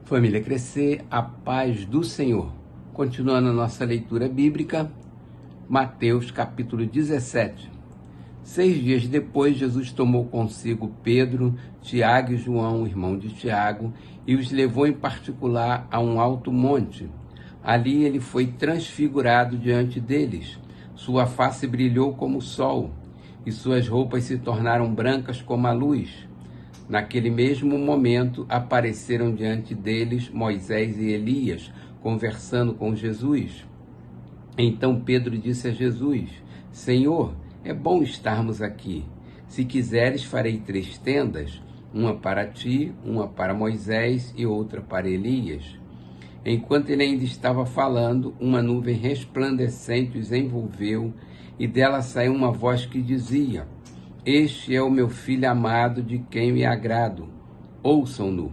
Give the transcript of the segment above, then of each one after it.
Família Crescer, a paz do Senhor. Continuando a nossa leitura bíblica, Mateus capítulo 17. 6 dias depois, Jesus tomou consigo Pedro, Tiago e João, irmão de Tiago, e os levou em particular a um alto monte. Ali ele foi transfigurado diante deles. Sua face brilhou como o sol, e suas roupas se tornaram brancas como a luz. Naquele mesmo momento, apareceram diante deles Moisés e Elias, conversando com Jesus. Então Pedro disse a Jesus: Senhor, é bom estarmos aqui. Se quiseres, farei 3 tendas, uma para ti, uma para Moisés e outra para Elias. Enquanto ele ainda estava falando, uma nuvem resplandecente os envolveu, e dela saiu uma voz que dizia: Este é o meu filho amado, de quem me agrado. Ouçam-no.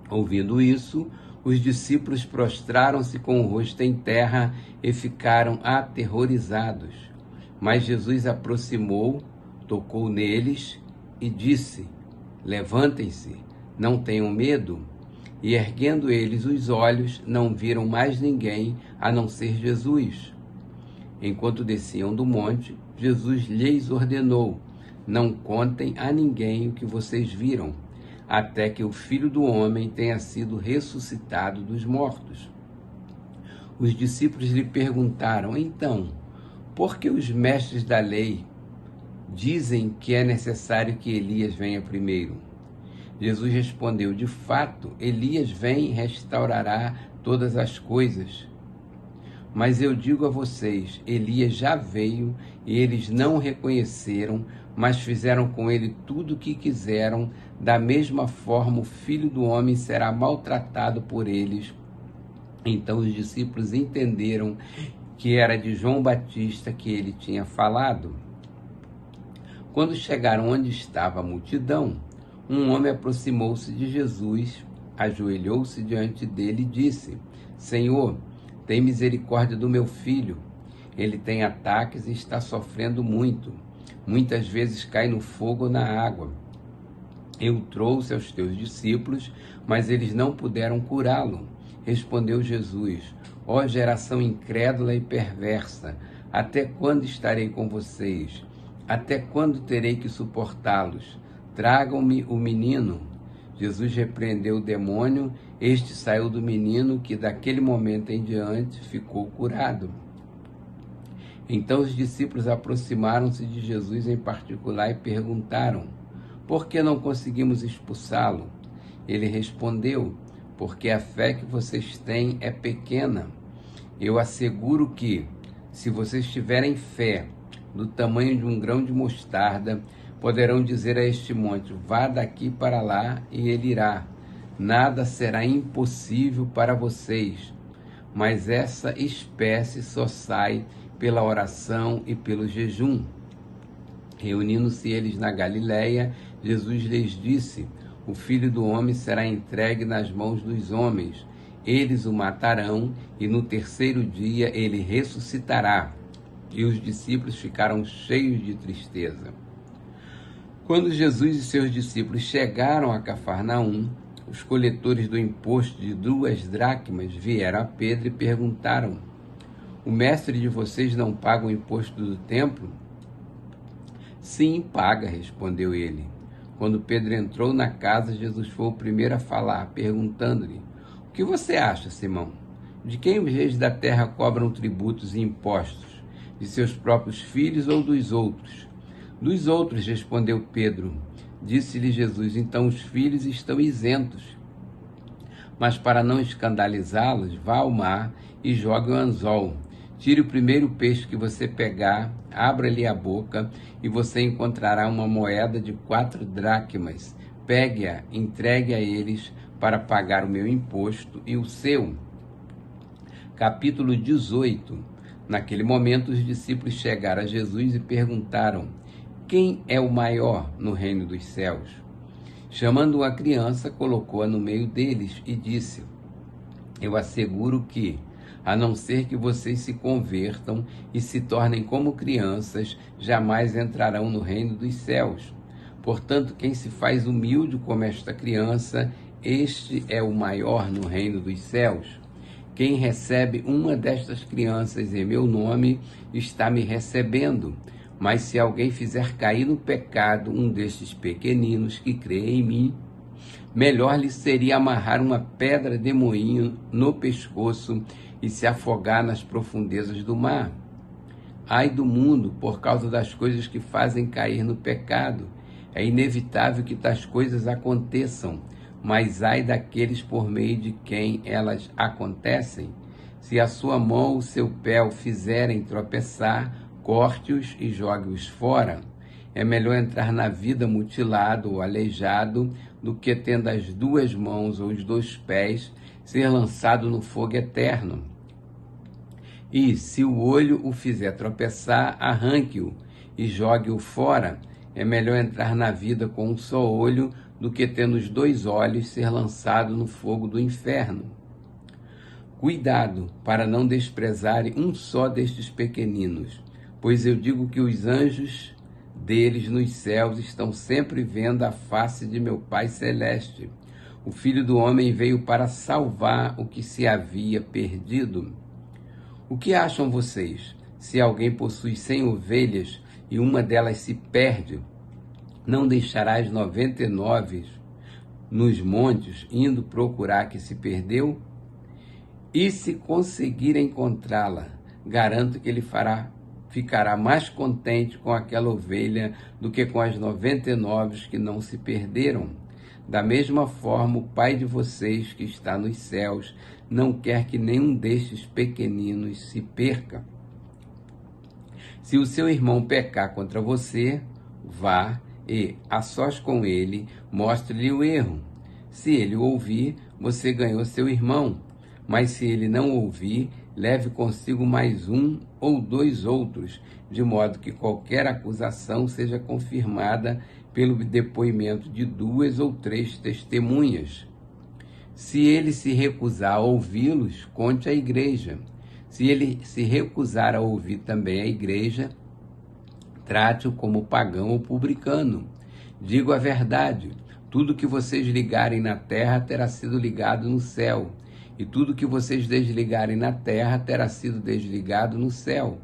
Ouvindo isso, os discípulos prostraram-se com o rosto em terra e ficaram aterrorizados. Mas Jesus aproximou, tocou neles e disse: Levantem-se, não tenham medo. E erguendo eles os olhos, não viram mais ninguém a não ser Jesus. Enquanto desciam do monte, Jesus lhes ordenou: Não contem a ninguém o que vocês viram, até que o Filho do Homem tenha sido ressuscitado dos mortos. Os discípulos lhe perguntaram: Então, por que os mestres da lei dizem que é necessário que Elias venha primeiro? Jesus respondeu: De fato, Elias vem e restaurará todas as coisas. Mas eu digo a vocês, Elias já veio e eles não o reconheceram, mas fizeram com ele tudo o que quiseram. Da mesma forma, o Filho do Homem será maltratado por eles. Então os discípulos entenderam que era de João Batista que ele tinha falado. Quando chegaram onde estava a multidão, um homem aproximou-se de Jesus, ajoelhou-se diante dele e disse: Senhor, tem misericórdia do meu filho. Ele tem ataques e está sofrendo muito. Muitas vezes cai no fogo ou na água. Eu o trouxe aos teus discípulos, mas eles não puderam curá-lo. Respondeu Jesus: Ó geração incrédula e perversa, até quando estarei com vocês? Até quando terei que suportá-los? Tragam-me o menino. Jesus repreendeu o demônio, este saiu do menino, que daquele momento em diante ficou curado. Então os discípulos aproximaram-se de Jesus em particular e perguntaram: Por que não conseguimos expulsá-lo? Ele respondeu: Porque a fé que vocês têm é pequena. Eu asseguro que, se vocês tiverem fé do tamanho de um grão de mostarda, poderão dizer a este monte: Vá daqui para lá, e ele irá. Nada será impossível para vocês. Mas essa espécie só sai pela oração e pelo jejum. Reunindo-se eles na Galileia, Jesus lhes disse: O Filho do Homem será entregue nas mãos dos homens. Eles o matarão, e no 3º dia ele ressuscitará. E os discípulos ficaram cheios de tristeza. Quando Jesus e seus discípulos chegaram a Cafarnaum, os coletores do imposto de 2 dracmas vieram a Pedro e perguntaram: O mestre de vocês não paga o imposto do templo? Sim, paga, respondeu ele. Quando Pedro entrou na casa, Jesus foi o primeiro a falar, perguntando-lhe: O que você acha, Simão? De quem os reis da terra cobram tributos e impostos? De seus próprios filhos ou dos outros? Dos outros, respondeu Pedro. Disse-lhe Jesus: Então os filhos estão isentos. Mas para não escandalizá-los, vá ao mar e jogue o anzol. Tire o primeiro peixe que você pegar, abra-lhe a boca, e você encontrará uma moeda de 4 dracmas. Pegue-a, entregue a eles para pagar o meu imposto e o seu. Capítulo 18. Naquele momento, os discípulos chegaram a Jesus e perguntaram: Quem é o maior no reino dos céus? Chamando uma criança, colocou-a no meio deles e disse: Eu asseguro que, a não ser que vocês se convertam e se tornem como crianças, jamais entrarão no reino dos céus. Portanto, quem se faz humilde como esta criança, este é o maior no reino dos céus. Quem recebe uma destas crianças em meu nome está me recebendo. Mas se alguém fizer cair no pecado um destes pequeninos que crê em mim, melhor lhe seria amarrar uma pedra de moinho no pescoço e se afogar nas profundezas do mar. Ai do mundo por causa das coisas que fazem cair no pecado. É inevitável que tais coisas aconteçam, mas ai daqueles por meio de quem elas acontecem. Se a sua mão ou o seu pé o fizerem tropeçar, corte-os e jogue-os fora. É melhor entrar na vida mutilado ou aleijado do que, tendo as duas mãos ou os dois pés, ser lançado no fogo eterno. E, se o olho o fizer tropeçar, arranque-o e jogue-o fora. É melhor entrar na vida com um só olho do que, tendo os dois olhos, ser lançado no fogo do inferno. Cuidado para não desprezarem um só destes pequeninos, pois eu digo que os anjos deles nos céus estão sempre vendo a face de meu Pai Celeste. O Filho do Homem veio para salvar o que se havia perdido. O que acham vocês? Se alguém possui 100 ovelhas e uma delas se perde, não deixará as 99 nos montes, indo procurar a que se perdeu? E se conseguir encontrá-la, garanto que ele ficará mais contente com aquela ovelha do que com as 99 que não se perderam. Da mesma forma, o Pai de vocês que está nos céus não quer que nenhum destes pequeninos se perca. Se o seu irmão pecar contra você, vá e, a sós com ele, mostre-lhe o erro. Se ele o ouvir, você ganhou seu irmão. Mas se ele não ouvir, leve consigo mais um ou dois outros, de modo que qualquer acusação seja confirmada pelo depoimento de 2 ou 3 testemunhas. Se ele se recusar a ouvi-los, conte à igreja. Se ele se recusar a ouvir também a igreja, trate-o como pagão ou publicano. Digo a verdade, tudo que vocês ligarem na terra terá sido ligado no céu, e tudo que vocês desligarem na terra terá sido desligado no céu.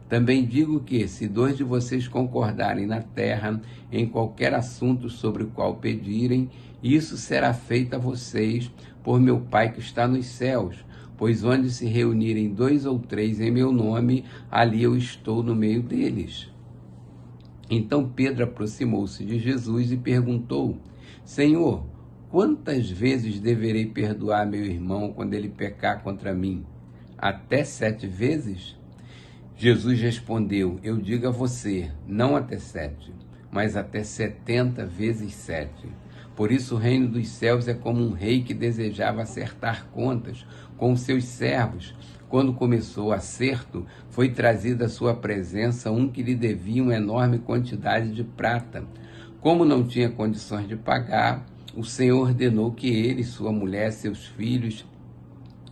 Também digo que, se 2 de vocês concordarem na terra em qualquer assunto sobre o qual pedirem, isso será feito a vocês por meu Pai que está nos céus. Pois onde se reunirem 2 ou 3 em meu nome, ali eu estou no meio deles. Então Pedro aproximou-se de Jesus e perguntou: Senhor, quantas vezes deverei perdoar meu irmão quando ele pecar contra mim? Até 7 vezes? Jesus respondeu: Eu digo a você, não até 7, mas até 70 vezes 7. Por isso o reino dos céus é como um rei que desejava acertar contas com os seus servos. Quando começou o acerto, foi trazido à sua presença um que lhe devia uma enorme quantidade de prata. Como não tinha condições de pagar, o Senhor ordenou que ele, sua mulher, seus filhos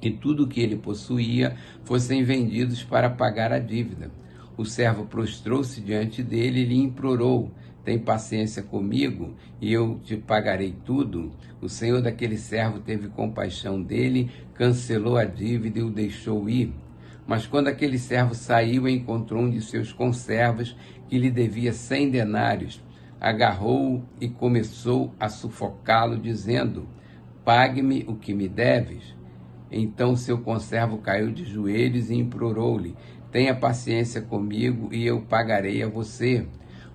e tudo o que ele possuía fossem vendidos para pagar a dívida. O servo prostrou-se diante dele e lhe implorou: Tem paciência comigo e eu te pagarei tudo. O senhor daquele servo teve compaixão dele, cancelou a dívida e o deixou ir. Mas quando aquele servo saiu, encontrou um de seus conservos que lhe devia 100 denários. Agarrou-o e começou a sufocá-lo, dizendo: Pague-me o que me deves. Então seu conservo caiu de joelhos e implorou-lhe: Tenha paciência comigo e eu pagarei a você.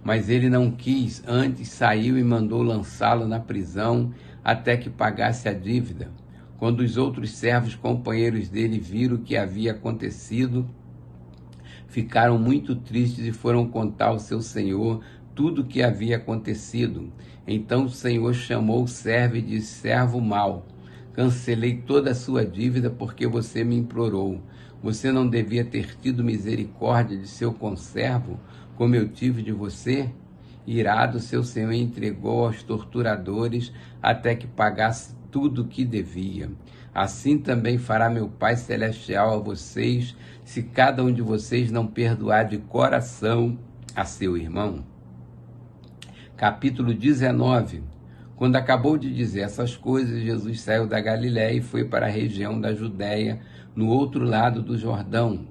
Mas ele não quis, antes saiu e mandou lançá-lo na prisão até que pagasse a dívida. Quando os outros servos companheiros dele viram o que havia acontecido, ficaram muito tristes e foram contar ao seu senhor tudo o que havia acontecido. Então o senhor chamou o servo e disse: Servo mau, cancelei toda a sua dívida porque você me implorou. Você não devia ter tido misericórdia de seu conservo, como eu tive de você? Irado, seu senhor entregou aos torturadores até que pagasse tudo o que devia. Assim também fará meu Pai Celestial a vocês, se cada um de vocês não perdoar de coração a seu irmão. Capítulo 19. Quando acabou de dizer essas coisas, Jesus saiu da Galiléia e foi para a região da Judéia, no outro lado do Jordão.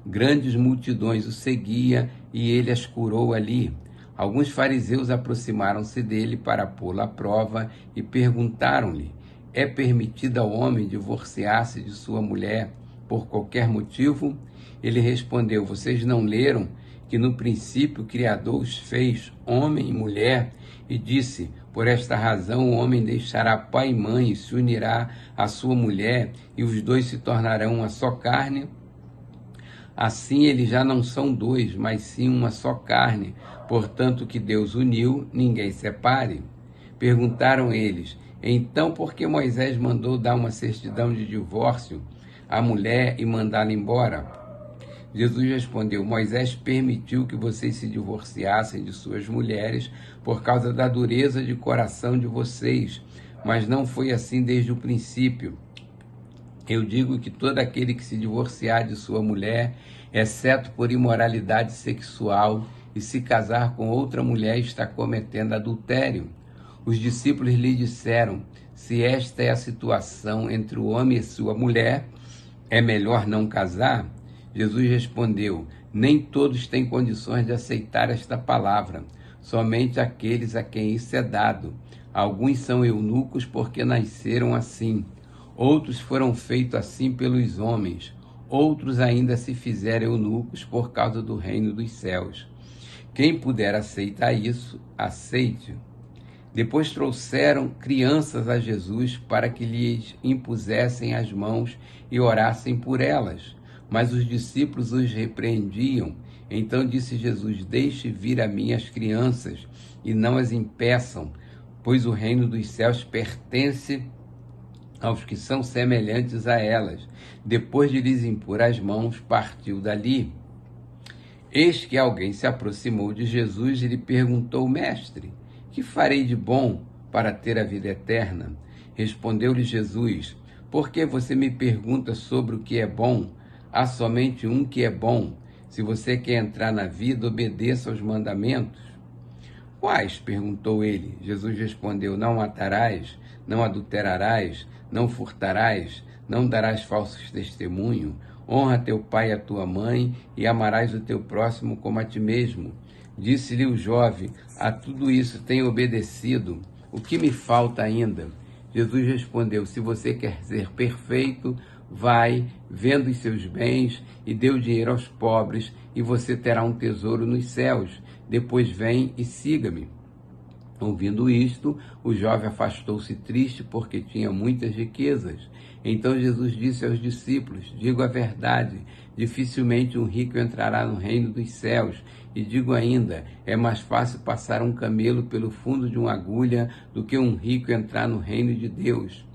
Grandes multidões o seguiam e ele as curou ali. Alguns fariseus aproximaram-se dele para pô-lo à prova e perguntaram-lhe: é permitido ao homem divorciar-se de sua mulher por qualquer motivo? Ele respondeu: vocês não leram que no princípio o Criador os fez homem e mulher e disse: por esta razão o homem deixará pai e mãe e se unirá à sua mulher e os dois se tornarão uma só carne? Assim eles já não são dois, mas sim uma só carne. Portanto, o que Deus uniu, ninguém separe. Perguntaram eles: então por que Moisés mandou dar uma certidão de divórcio à mulher e mandá-la embora? Jesus respondeu: Moisés permitiu que vocês se divorciassem de suas mulheres por causa da dureza de coração de vocês, mas não foi assim desde o princípio. Eu digo que todo aquele que se divorciar de sua mulher, exceto por imoralidade sexual, e se casar com outra mulher, está cometendo adultério. Os discípulos lhe disseram: se esta é a situação entre o homem e sua mulher, é melhor não casar? Jesus respondeu: nem todos têm condições de aceitar esta palavra, somente aqueles a quem isso é dado. Alguns são eunucos porque nasceram assim. Outros foram feitos assim pelos homens. Outros ainda se fizeram eunucos por causa do reino dos céus. Quem puder aceitar isso, aceite. Depois trouxeram crianças a Jesus para que lhes impusessem as mãos e orassem por elas. Mas os discípulos os repreendiam. Então disse Jesus: deixe vir a mim as crianças e não as impeçam, pois o reino dos céus pertence aos que são semelhantes a elas. Depois de lhes impor as mãos, partiu dali. Eis que alguém se aproximou de Jesus e lhe perguntou: mestre, que farei de bom para ter a vida eterna? Respondeu-lhe Jesus: por que você me pergunta sobre o que é bom? Há somente um que é bom. Se você quer entrar na vida, obedeça aos mandamentos. Quais? Perguntou ele. Jesus respondeu: não matarás, não adulterarás, não furtarás, não darás falsos testemunho, honra teu pai e a tua mãe e amarás o teu próximo como a ti mesmo. Disse-lhe o jovem: a tudo isso tenho obedecido. O que me falta ainda? Jesus respondeu: se você quer ser perfeito, vai, venda os seus bens e dê o dinheiro aos pobres, e você terá um tesouro nos céus. Depois vem e siga-me. Ouvindo isto, o jovem afastou-se triste porque tinha muitas riquezas. Então Jesus disse aos discípulos: digo a verdade, dificilmente um rico entrará no reino dos céus. E digo ainda, é mais fácil passar um camelo pelo fundo de uma agulha do que um rico entrar no reino de Deus.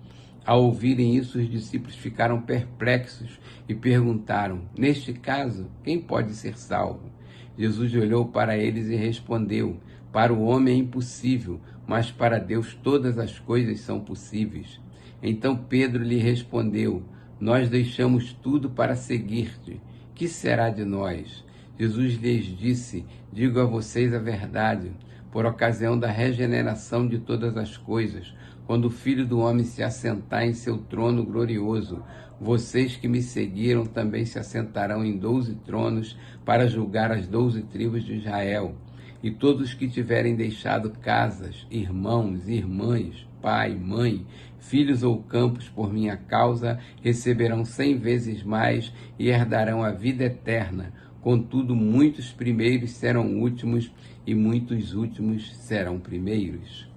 Ao ouvirem isso, os discípulos ficaram perplexos e perguntaram: neste caso, quem pode ser salvo? Jesus olhou para eles e respondeu: para o homem é impossível, mas para Deus todas as coisas são possíveis. Então Pedro lhe respondeu: nós deixamos tudo para seguir-te. Que será de nós? Jesus lhes disse: digo a vocês a verdade, por ocasião da regeneração de todas as coisas, quando o Filho do Homem se assentar em seu trono glorioso, vocês que me seguiram também se assentarão em 12 tronos para julgar as 12 tribos de Israel. E todos que tiverem deixado casas, irmãos, irmãs, pai, mãe, filhos ou campos por minha causa, receberão 100 vezes mais e herdarão a vida eterna. Contudo, muitos primeiros serão últimos e muitos últimos serão primeiros.